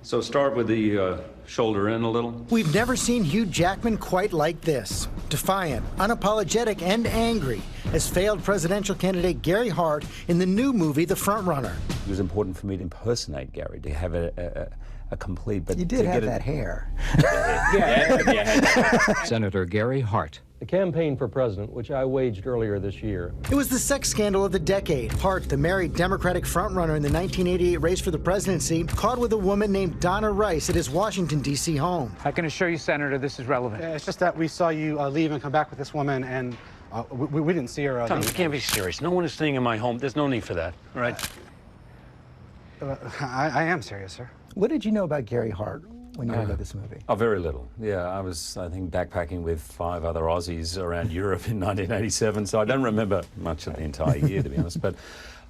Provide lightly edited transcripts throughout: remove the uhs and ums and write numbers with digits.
So start with the shoulder in a little. We've never seen Hugh Jackman quite like this. Defiant, unapologetic, and angry as failed presidential candidate Gary Hart in the new movie, The Frontrunner. It was important for me to impersonate Gary, to have a complete... But you did have that hair. Senator Gary Hart. The campaign for president, which I waged earlier this year. It was the sex scandal of the decade. Hart, the married Democratic frontrunner in the 1988 race for the presidency, caught with a woman named Donna Rice at his Washington, D.C. home. I can assure you, Senator, this is relevant. It's just that we saw you leave and come back with this woman, and we didn't see her. Tom, you can't be serious. No one is staying in my home. There's no need for that, all right? I am serious, sir. What did you know about Gary Hart when you heard about this movie? Oh, very little. Yeah, I was, I think, backpacking with 5 other Aussies around Europe in 1987, so I don't remember much of the entire year, to be honest. But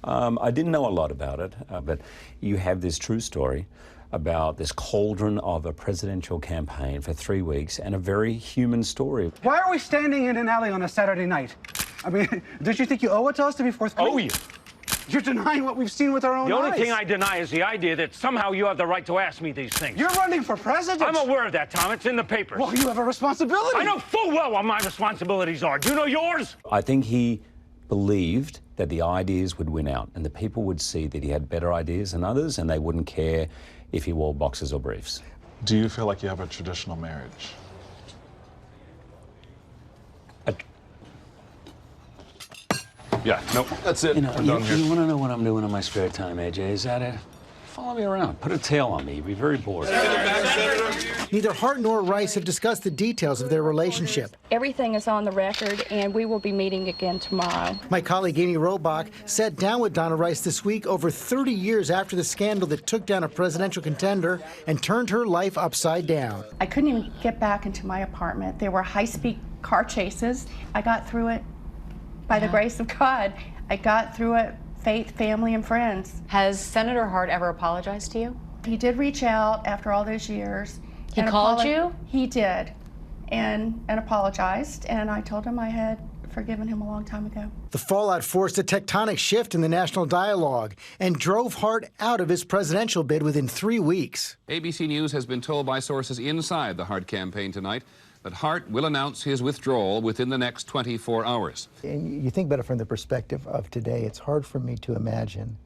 I didn't know a lot about it. But you have this true story about this cauldron of a presidential campaign for 3 weeks and a very human story. Why are we standing in an alley on a Saturday night? I mean, don't you think you owe it to us to be forthcoming? Oh, you. You're denying what we've seen with our own eyes. The only thing I deny is the idea that somehow you have the right to ask me these things. You're running for president. I'm aware of that, Tom. It's in the papers. Well, you have a responsibility. I know full well what my responsibilities are. Do you know yours? I think he believed that the ideas would win out and the people would see that he had better ideas than others and they wouldn't care if he wore boxers or briefs. Do you feel like you have a traditional marriage? Yeah, no, that's it. You know, you want to know what I'm doing in my spare time, AJ? Is that it? Follow me around. Put a tail on me. You'd be very bored. Neither Hart nor Rice have discussed the details of their relationship. Everything is on the record, and we will be meeting again tomorrow. My colleague Amy Robach sat down with Donna Rice this week over 30 years after the scandal that took down a presidential contender and turned her life upside down. I couldn't even get back into my apartment. There were high-speed car chases. I got through it by the grace of God. I got through it, faith, family, and friends. Has Senator Hart ever apologized to you? He did reach out after all those years. He called you? He did, and apologized, and I told him I had forgiven him a long time ago. The fallout forced a tectonic shift in the national dialogue and drove Hart out of his presidential bid within 3 weeks. ABC News has been told by sources inside the Hart campaign tonight that Hart will announce his withdrawal within the next 24 hours. And you think about it from the perspective of today, it's hard for me to imagine,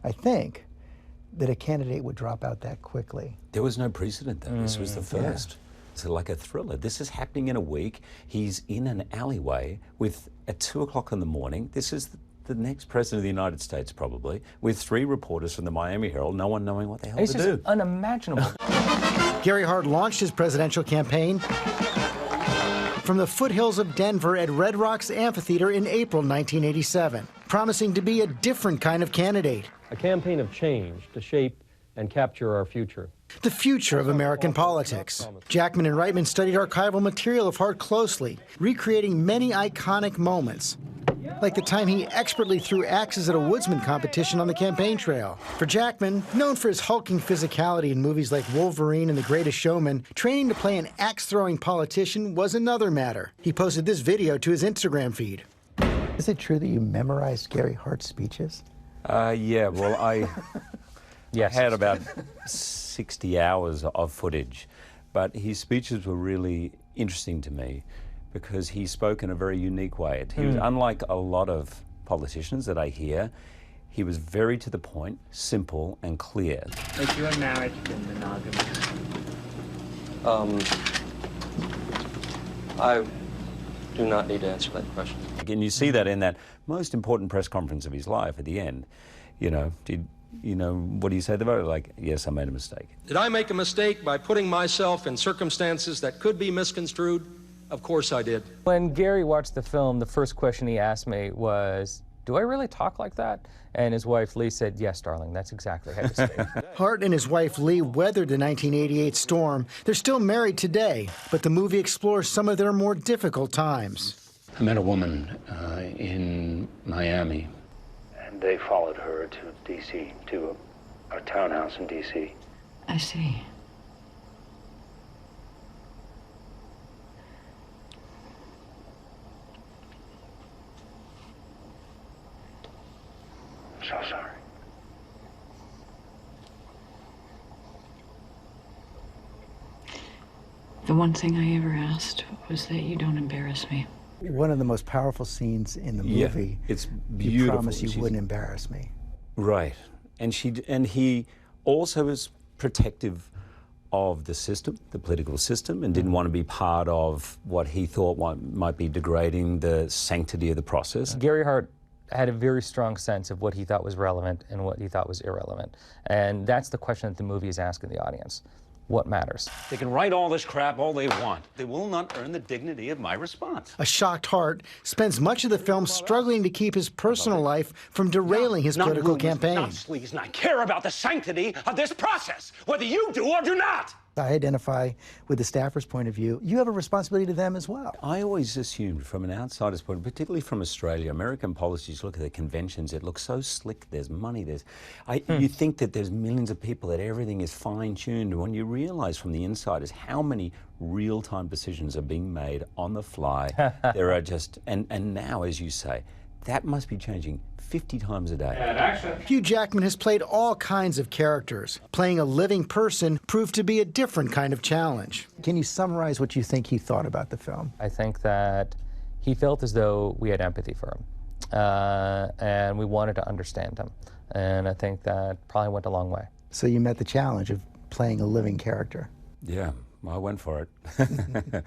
I think, that a candidate would drop out that quickly. There was no precedent, though. This was the first. Yeah. It's like a thriller. This is happening in a week. He's in an alleyway with, at 2 o'clock in the morning, this is the next president of the United States, probably, with 3 reporters from the Miami Herald, no one knowing what the hell to do. It's just unimaginable. Gary Hart launched his presidential campaign from the foothills of Denver at Red Rocks Amphitheater in April 1987, promising to be a different kind of candidate. A campaign of change to shape and capture our future. The future of American politics. Jackman and Reitman studied archival material of Hart closely, recreating many iconic moments, like the time he expertly threw axes at a woodsman competition on the campaign trail. For Jackman, known for his hulking physicality in movies like Wolverine and The Greatest Showman, training to play an axe-throwing politician was another matter. He posted this video to his Instagram feed. Is it true that you memorized Gary Hart's speeches? Yeah, well, I had about 60 hours of footage, but his speeches were really interesting to me because he spoke in a very unique way. He was unlike a lot of politicians that I hear. He was very to the point, simple and clear. Has your marriage been monogamous? I do not need to answer that question. And you see that in that most important press conference of his life at the end. You know, what do you say to the vote? Like, yes, I made a mistake. Did I make a mistake by putting myself in circumstances that could be misconstrued? Of course I did. When Gary watched the film, the first question he asked me was, do I really talk like that? And his wife, Lee, said, yes, darling, that's exactly how you speak. Hart and his wife, Lee, weathered the 1988 storm. They're still married today, but the movie explores some of their more difficult times. I met a woman in Miami, and they followed her to D.C., to a townhouse in D.C. I see. So sorry. The one thing I ever asked was that you don't embarrass me. One of the most powerful scenes in the movie. Yeah, it's You beautiful. promised you wouldn't embarrass me. Right. And he also was protective of the system, the political system, and didn't want to be part of what he thought might be degrading the sanctity of the process. Gary Hart had a very strong sense of what he thought was relevant and what he thought was irrelevant. And that's the question that the movie is asking the audience. What matters? They can write all this crap all they want. They will not earn the dignity of my response. A shocked Hart spends much of the film struggling to keep his personal life from derailing his political campaign. Not sleaze, and I care about the sanctity of this process, whether you do or do not. I identify with the staffer's point of view. You have a responsibility to them as well. I always assumed from an outsider's point, particularly from Australia, American policies, look at the conventions, it looks so slick, there's money, you think that there's millions of people, that everything is fine-tuned. When you realise from the inside is how many real-time decisions are being made on the fly, there are just, and now, as you say, that must be changing 50 times a day. Hugh Jackman has played all kinds of characters. Playing a living person proved to be a different kind of challenge. Can you summarize what you think he thought about the film? I think that he felt as though we had empathy for him, and we wanted to understand him. And I think that probably went a long way. So you met the challenge of playing a living character. Yeah, I went for it.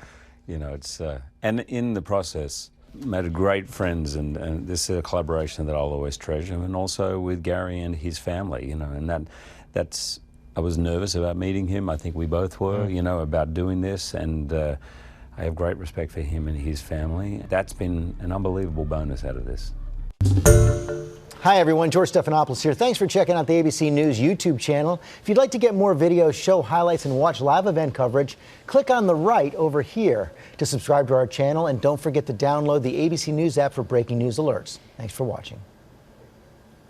You know, it's, and in the process, made great friends, and this is a collaboration that I'll always treasure, and also with Gary and his family, you know, and that's, I was nervous about meeting him. I think we both were, you know, about doing this, and I have great respect for him and his family. That's been an unbelievable bonus out of this. Hi everyone, George Stephanopoulos here. Thanks for checking out the ABC News YouTube channel. If you'd like to get more videos, show highlights, and watch live event coverage, click on the right over here to subscribe to our channel, and don't forget to download the ABC News app for breaking news alerts. Thanks for watching.